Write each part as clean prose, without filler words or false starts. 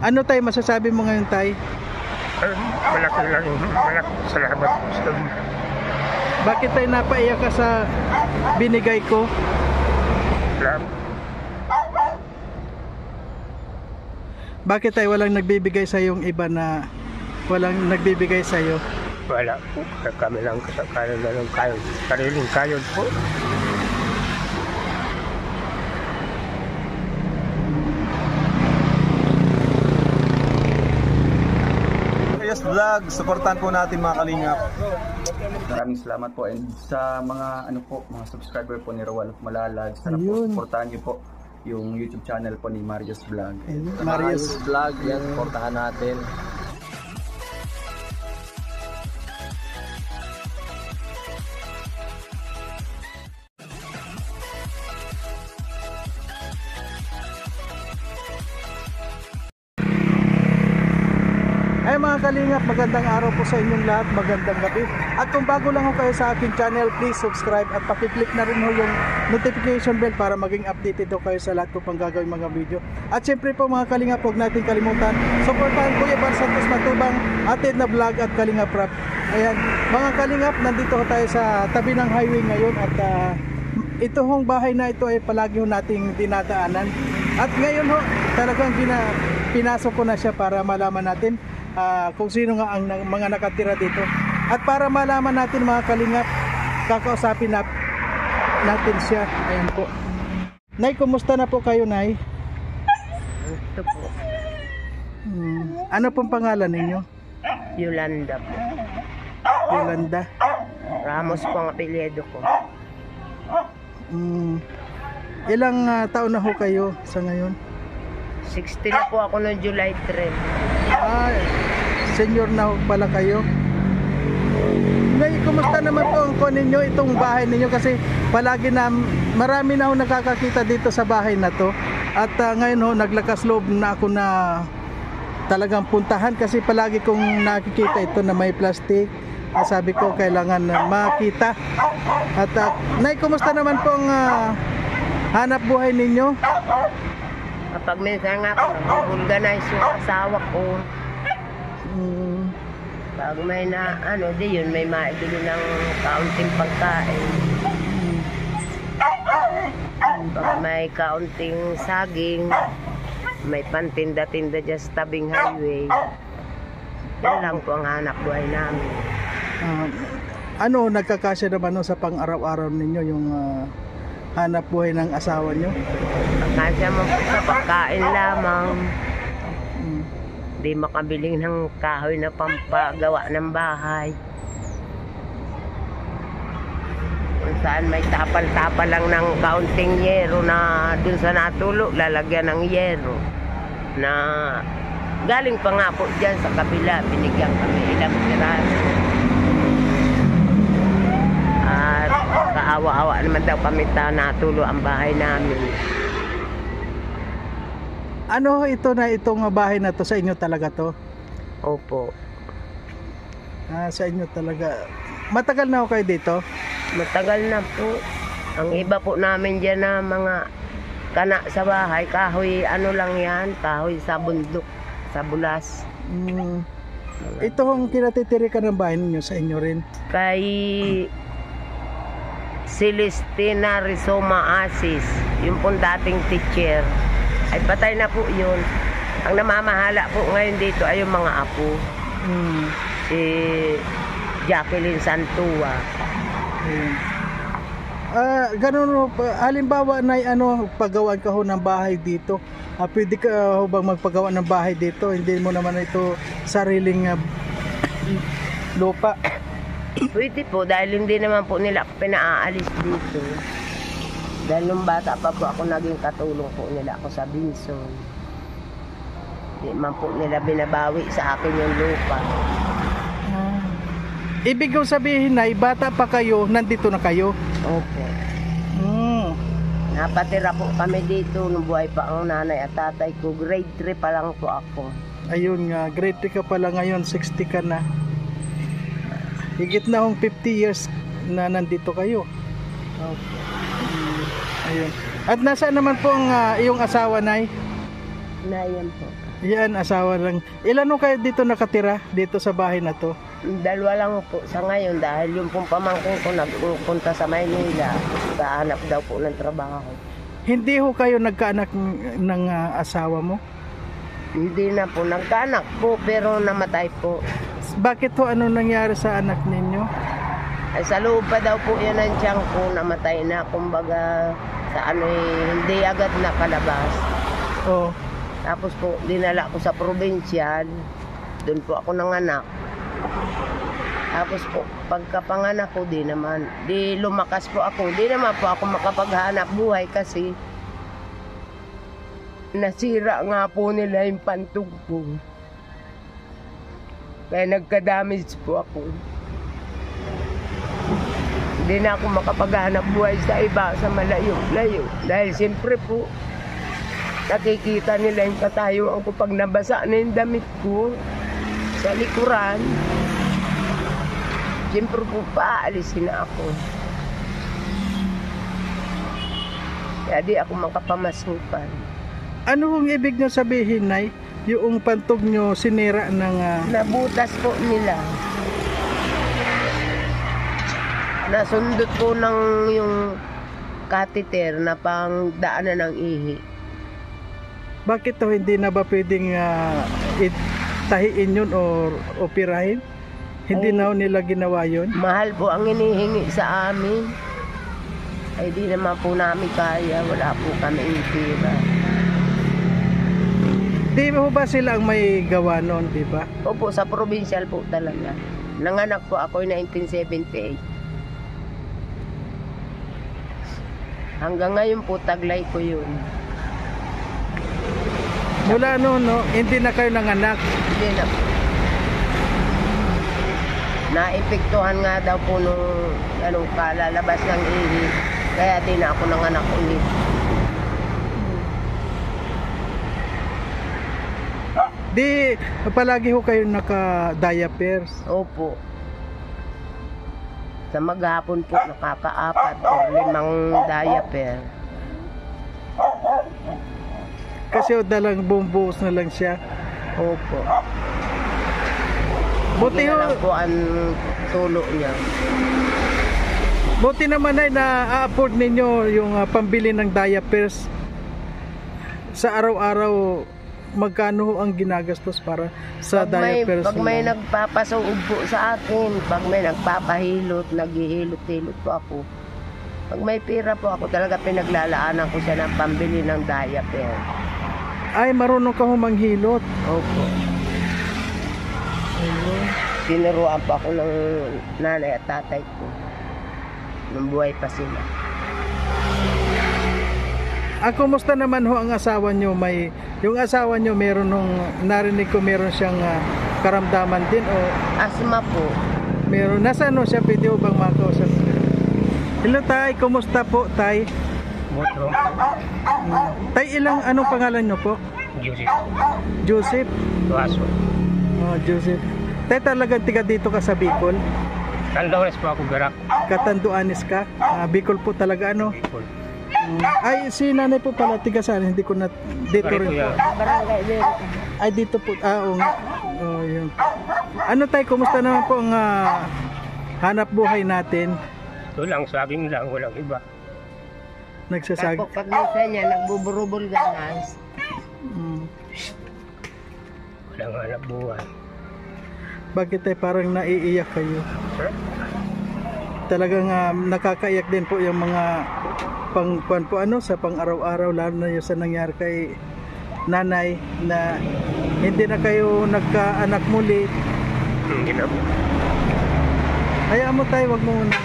Ano tay masasabi mo ngayon tay? Malaki lang, malaki salamat sa Bakit tayo napaiyak ka sa binigay ko? salamat. Bakit tayo walang nagbibigay sa yung iba na walang nagbibigay sa iyo? Wala po, kami lang kasakalan na lang kayo, sariling kayo po. Marius Vlog, supportan po natin mga kalingap. Maraming salamat po, and sa mga mga subscriber po ni Rowan of Malalag, sana po supportahan niyo po yung YouTube channel po ni Marius Vlog. Marius Vlog, yan, supportahan natin. Ay mga kalingap, magandang araw po sa inyong lahat, magandang gabi. At kung bago lang ho kayo sa aking channel, please subscribe at pakiclick na rin ho yung notification bell para maging updated ho kayo sa lahat ko pang gagawin mga video. At syempre po mga kalingap, huwag natin kalimutan, supportahan Kuya Bar Santos Matubang, Atid na Vlog at Kalingap Rap. Ayan, mga kalingap, nandito ho tayo sa tabi ng highway ngayon at ito hong bahay na ito ay palagi ho nating dinadaanan. At ngayon ho, talagang pinasok ko na siya para malaman natin kung sino nga ang mga nakatira dito. At para malaman natin mga kalingap, kakausapin natin siya. Ayan po. Nay, kumusta na po kayo, Nay? Ito po. Ano pong pangalan ninyo? Yolanda po. Yolanda. Ramos po ang apelyido ko. Ilang taon na ho kayo sa ngayon? 60 na po ako noong July 3. Senior na ho pala kayo. Nay, kumusta naman po ang kunin nyo itong bahay ninyo? Kasi palagi na marami na ho nakakakita dito sa bahay na to. At ngayon ho, naglakas loob na ako na talagang puntahan kasi palagi kong nakikita ito na may plastic. Sabi ko kailangan makita. At Nay, kumusta naman po ang hanap buhay ninyo? Kapag minsan nga ako nag-organize yung asawa ko. Pag may di yun, may maibili ng kaunting pagkain. Pag may kaunting saging, may pantinda-tinda dyan sa tabing highway. Yan lang po ang hanap buhay namin. Nagkakasya naman sa pang-araw-araw ninyo yung hanap buhay ng asawa nyo? Kasi mo po sa pagkain lamang. Di makabiling ng kahoy na pampagawa ng bahay. Kung saan may tapal-tapal lang ng kaunting yero na dun sa natulo, lalagyan ng yero. Na galing pa nga po dyan sa kabila, binigyan kami ilang piraso. At kaawa-awa naman daw kami natulo ang bahay namin. Ano ito na itong bahay na to? Sa inyo talaga to? Opo. Sa inyo talaga. Matagal na ako kayo dito? Matagal na po. Ang iba po namin dyan na mga kana sa bahay, kahoy lang yan, kahoy sa bundok, sa bulas. Ito ang kinatitirikan ng bahay ninyo, sa inyo rin? Kay Celestina Rizoma Asis, yung pong dating teacher. Ay patay na po yun. Ang namamahala po ngayon dito ay yung mga apo. Si Jacqueline Santua. Ganun, halimbawa na paggawan ka ho ng bahay dito, pwede ka ho bang magpagawa ng bahay dito? Hindi mo naman ito sariling lupa. Pwede po, dahil hindi naman po nila pinaalis dito. Dahil nung bata pa po ako, naging katulong po nila ako sa Binson. Hindi man po nila binabawi sa akin yung lupa. Ibig kong sabihin na, bata pa kayo, nandito na kayo? Opo. Napatira po kami dito nung buhay pa ang nanay at tatay ko. Grade 3 pa lang po ako. Ayun nga, grade 3 ka pala ngayon, 60 ka na. Higit na hong 50 years na nandito kayo. Opo. Ayun. At nasaan naman po ang iyong asawa, Nay? Nayan po. Yan, asawa lang. Ilan ho kayo dito nakatira, dito sa bahay na to? Dalawa lang po sa ngayon dahil yung pong pamangkin ko nagpunta sa Maynila. Kahanap daw po ng trabaho. Hindi ho kayo nagkaanak ng asawa mo? Hindi na po. Nagkaanak po pero namatay po. Bakit ho, ano nangyari sa anak ninyo? Ay, sa loob pa daw po yan ang tiyang ko, namatay na. Kumbaga, sa ano hindi agad nakalabas. Oh. Tapos po, dinala ko sa probinsya. Doon po ako nanganak. Tapos po, pagkapanganak ko, di lumakas po ako. Di naman po ako makapaghanap buhay kasi nasira nga po nila yung pantog ko. Kaya nagka-damage po ako. Hindi na ako makapaghanap buhay sa iba, sa malayo-layo. Dahil siyempre po, nakikita nila yung katayuan ko pag nabasa na yung damit ko sa likuran. Siyempre po, paalisin na ako. Kaya di ako makapamasukan. Ano hong ibig nyo sabihin, Nay? Yung pantog nyo sinira ng... Nabutas po nila. Nasundot po ng yung catheter na pang daanan ng ihi. Bakit to hindi na ba pwedeng tahiin yun o operahin? Hindi na nila ginawa yun? Mahal po ang inihingi sa amin. Ay di naman po namin kaya. Wala po kami pera. Di ba sila ang may gawa noon, di ba? Opo, sa provincial po talaga. Nanganak po ako in 1978. Hanggang ngayon po, taglay ko yun. Mula noon, no, hindi na kayo nanganak. Hindi na po. Naepektuhan nga daw po nung kalalabas ng ihi. Kaya di na ako nanganak ulit. Di, palagi ho kayo naka-diapers. Opo. Sa maghapon po, nakaka-4 o 5 diaper. Kasi o dalang bumbuhos na lang siya. Opo. Buti Hindi na ho, lang po ang tulo niya. buti naman ay na-afford ninyo yung pambili ng diapers. Sa araw-araw, magkano ho ang ginagastos para sa diapers? Pag may nagpapasuog po sa akin, pag may nagpapahilot, naghihilot-hilot po ako. Pag may pera po ako, talaga pinaglalaanan ko siya ng pambili ng diaper. Ay, marunong ka ho manghilot. Opo. Tinuruan pa ako ng nanay at tatay ko. Nung buhay pa sila. Kumusta naman ho ang asawa nyo? Yung asawa nyo, meron nung narinig ko meron siyang karamdaman din o Asma po. meron? Nasaan ho siya? Pwede ho bang makausap? Hello Tay, kumusta po Tay? Botro. Tay, anong pangalan nyo po? Joseph. Joseph? Tuaso. Oh, Joseph. Tay, talagang tiga dito ka sa Bicol? Tandores po ako garak. Katanduanes ka? Bicol po talaga ano? Bicol. Ay, si nanay po pala, tiga saan? Hindi ko na, dito Pare rin po. kuya. Barangay din. Ay, dito po, oo nga. Oh, yun. Ano Tay, kumusta naman po ang hanap buhay natin? Ito lang, saging lang, walang iba. Nagsasag... Tapos pag minsan niya, nagbuburubol ganas. Mm. Walang hanap buhay. Bakit Tay, parang naiiyak kayo? Sir? Talagang nakakaiyak din po yung mga pang po ano sa pang-araw-araw, lalo na yung sa nangyari kay nanay na hindi na kayo nagkaanak muli. Hindi na po. Hayaan mo Tay, wag mo muna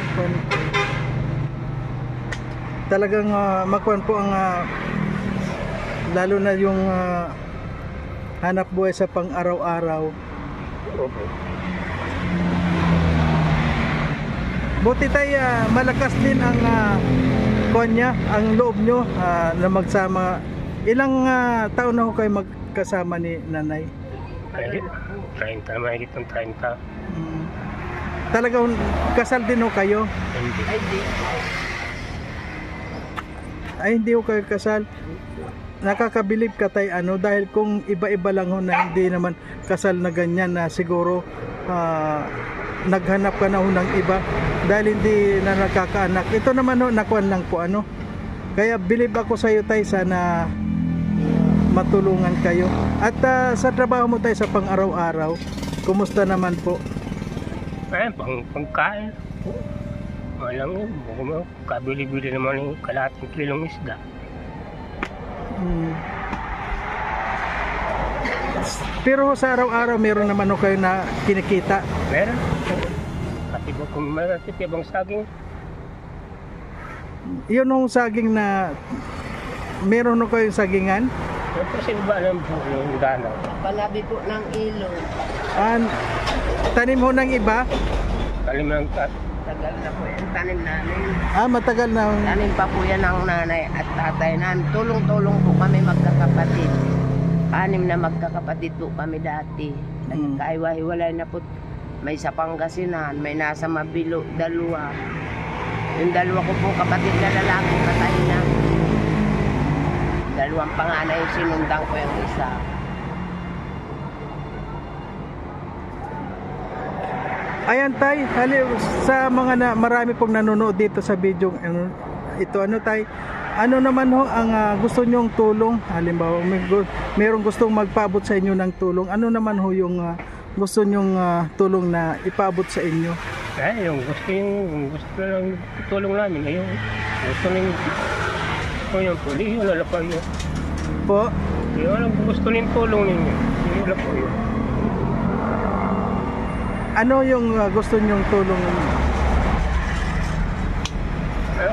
talagang magkuhan po ang lalo na yung hanap buhay sa pang-araw-araw. Opo. Buti Tay, malakas din ang kunya, ang loob nyo na magsama. Ilang taon na ho kayo magkasama ni nanay? 30, mahigit ng 30. Talagang kasal din ho kayo? Hindi. Ay di. Ay, hindi ho kayo kasal. nakakabilib ka tay ano, dahil kung iba-iba lang ho na hindi naman kasal na ganyan na siguro naghanap ka na ho ng iba dahil hindi na nakakaanak. Ito naman ho, nakuan lang po ano. Kaya bilib ako sa iyo tay, sana matulungan kayo. At sa trabaho mo tayo sa pang-araw-araw, kumusta naman po? Pangkain. Alam mo, kabili-bili naman yung kalating kilong isda. Pero sa araw-araw meron naman ho kayo na kinikita? Meron. Kasi kung meron titibang saging, yun yung saging na meron ho kayong sagingan? ito sa iba ng yung danaw. Palabi po ng ilog. Tanim ho ng iba? Talim ng Tagal na po yan, tanim namin. Matagal na. Tanim pa po yan ng nanay at tatay namin. Tulong-tulong po kami magkakapatid. 6 na magkakapatid po kami dati. Nagkaiwa-hiwalay na po. May sa Pangasinan, may nasa Mabilo, 2. Yung 2 ko po kapatid na lalaki, patay na. 2 panganay, sinundang ko yung isa. Ayan tay, sa mga marami pong nanonood dito sa video ito ano tay, ano naman ho ang gusto nyong tulong? Halimbawa mayroong gustong magpaabot sa inyo ng tulong, ano naman ho yung gusto nyong tulong na ipaabot sa inyo? yung gusto lang tulong namin, yung gusto nang yung puli, yun wala pa yun. Po? Yung gusto nang tulong ninyo, yun wala po yun. Ano yung gusto nyong tulong?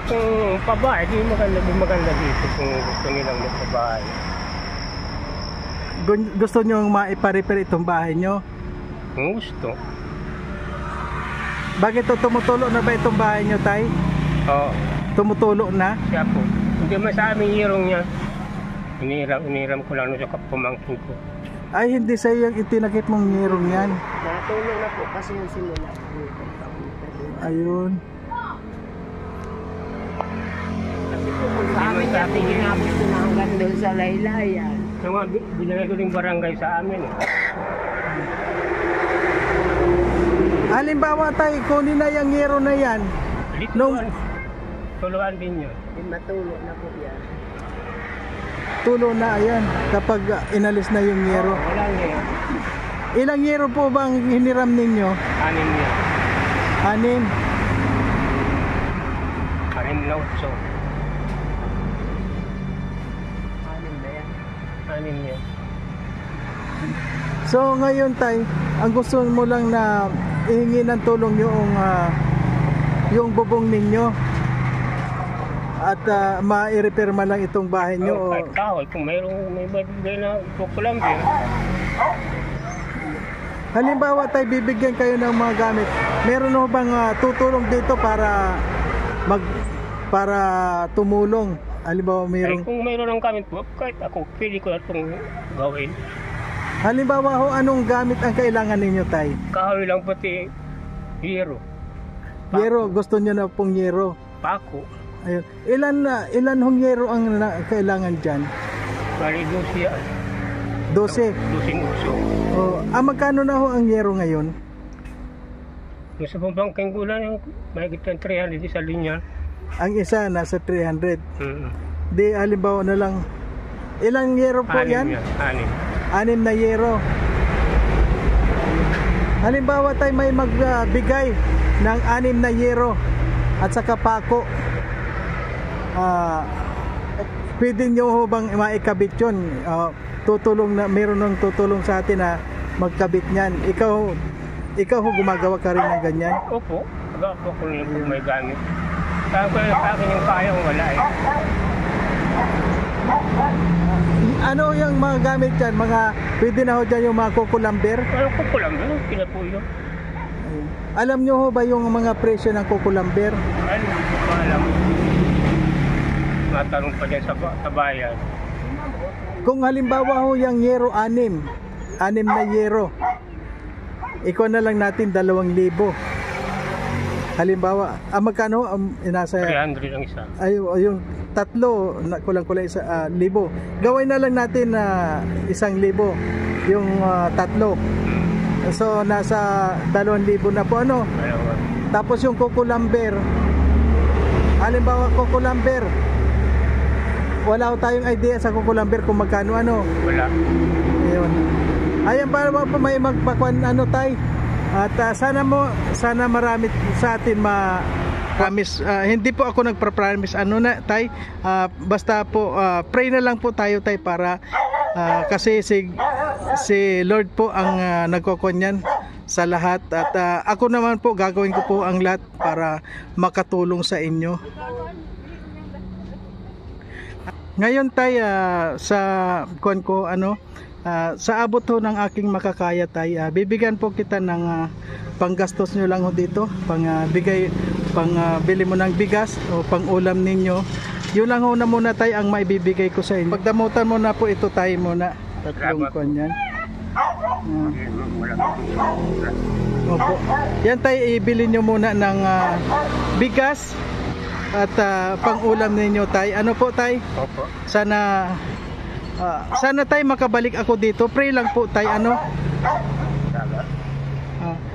Kung pabahay, di maganda dito kung gusto nilang magpabahay. Gusto nyong maipa-repair itong bahay nyo? Kung gusto. Bakit tumutulo na ba itong bahay nyo tay? Oo. Tumutulo na? Siya po. Hindi man sa aming hirong niya. Iniram ko lang sa pamangkin ko. Ay, hindi sa iyo yung itinakip mong ngirong yan. Natulong na po kasi yung simula. Ayun. Kasi po sa amin yan, tinginapos ko na hanggang doon sa laylayan. Yung mga binigay ko yung barangay sa amin. Halimbawa tayo, kunin na yung ngiro na yan. Tuluan din yun. Matulog na po yan. Tulo na, ayan, kapag inalis na yung ngiro. Wala niya. Ilang ngiro po bang hiniram ninyo? 6 niya. 6. 6 na 8. 6 ba yan? 6 niya. So ngayon tay, ang gusto mo lang na ihingi ng tulong yung bubong ninyo at ma-repair man lang itong bahay nyo. Kahit kahoy, kung may bibigay na kukulang din. Halimbawa tayo bibigyan kayo ng mga gamit, meron ho bang tutulong dito para tumulong? Halimbawa mayroong... Kung mayroon ng gamit po, kahit ako, pwede ko na itong gawin. Halimbawa ho, anong gamit ang kailangan ninyo tay? Kahoy lang pati hero. Yero, gusto nyo na pong yero. Pako. Ayun. Ilan hong yero ang kailangan dyan? Bali 12 yan. 12. 12 uso. Magkano na ho ang yero ngayon? Yung sa pambangking gulan, yung mahigit ng 300 sa linya. Ang isa nasa 300. Di halimbawa na lang, ilang yero po yan? 6 na yero. Halimbawa tayo may magbigay ng 6 na yero at saka pako. Pwede nyo ho bang maikabit yun? Tutulong na, meron nang tutulong sa atin na magkabit niyan. Ikaw ho gumagawa ka rin ng ganyan? Opo, magawa ko rin kung may gamit. Sa akin yung kaya kung wala eh. Ano yung mga gamit dyan? Pwede na ho dyan yung mga kukulamber? Ano kukulamber? Pila po yun? Alam nyo ho ba yung mga presyo ng kukulamber? Ano, hindi ko alam. Matanong pa dyan sa bayan. Kung halimbawa ho yung yero 6 na yero, ikaw na lang natin 2,000. Halimbawa, magkano inasa 300 ang isa. yung tatlo kulang-kulang libo. Gawin na lang natin na 1,000 yung tatlo. So nasa 2,000 na po ano. Tapos yung kukulamber. Halimbawa kukulamber. Wala ko tayong idea sa kukulamber kung magkano ano. Wala. Ayun. Ayan para po may magpakuan ano tay. At sana marami sa atin promise. Hindi po ako nagpa-promise ano na tay. Basta po pray na lang po tayo tay para kasi si Lord po ang nagkukunyan sa lahat at ako naman po gagawin ko po ang lahat para makatulong sa inyo. Ngayon tay sa kuan ko ano sa abot ho ng aking makakaya tay bibigyan po kita ng panggastos nyo lang ho dito, bili mo ng bigas o pang ulam ninyo. Yun lang ho na muna tay ang maibibigay ko sa inyo. Pagdamutan mo na po ito tay muna. Tatlong kuan yan. Opo. Yan tay ibili nyo muna ng bigas at pang-ulam ninyo tay. Ano po tay? Opo. Sana tay makabalik ako dito. Pray lang po tay ano.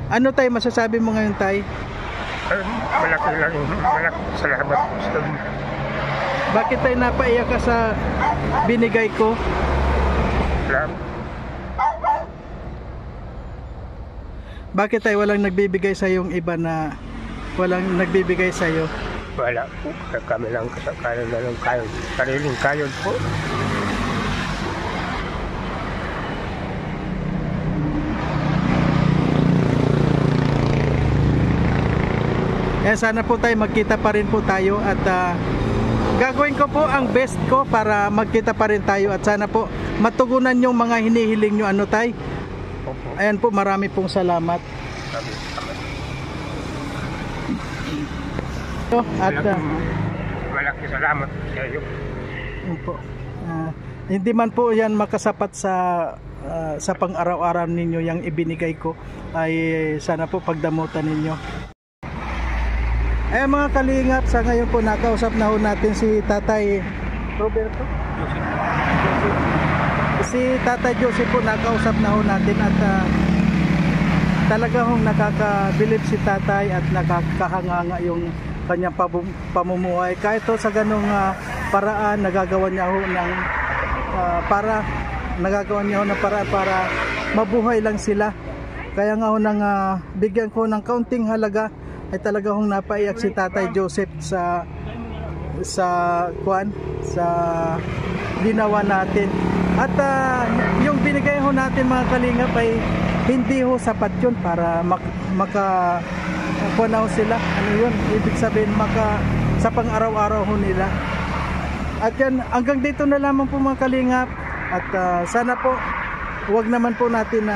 Ano tay masasabi mo ngayon tay? Malaki lang. Malaki salamat sa inyo. Bakit tay napaiyak ka sa binigay ko? Salamat. Bakit tay walang nagbibigay sa yung iba na walang nagbibigay sa iyo? Wala po. Kami lang kasakalan na lang kayo. Sariling kayo po. Sana po tayo magkita pa rin po tayo at gagawin ko po ang best ko para magkita pa rin tayo at sana po matugunan yung mga hinihiling nyo ano tay. Opo. Ayan po, marami pong salamat. At malaki salamat sa iyo. po, hindi man po yan makasapat sa pang-araw-araw ninyo yung ibinigay ko ay sana po pagdamutan ninyo. Eh mga kalingap, sa ngayon po nakausap na ho natin si Tatay Roberto. Si Tatay Joseph po nakausap na ho natin at talaga hong nakakabilib si Tatay at nakakahanganga yung kanyang pamumuhay. Kahit to sa ganong paraan nagagawa niya ho ng paraan para mabuhay lang sila. Kaya nga ho nang bigyan ko ng kaunting halaga ay talaga hong napaiyak si Tatay Joseph sa ginawa natin. At yung binigay ho natin mga kalingap ay hindi ho sapat yun para makakuha sila. Ano yun? Ibig sabihin sa pang-araw-araw ho nila. At yan, hanggang dito na lamang po mga kalingap. At sana po huwag naman po natin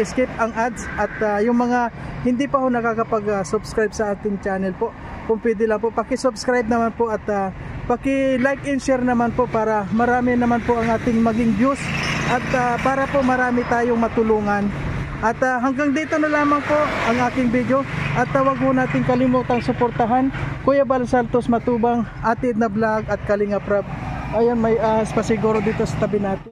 skip ang ads at yung mga hindi pa ho nakakapag-subscribe sa ating channel po, kung pwede lang po paki-subscribe naman po at paki-like and share naman po para marami naman po ang ating maging views at para po marami tayong matulungan. At hanggang dito na lamang po ang aking video at huwag po natin kalimutang suportahan Kuya Bal Santos Matubang, Atid na Vlog at Kalinga Prab. Ayan, may pasiguro dito sa tabi natin.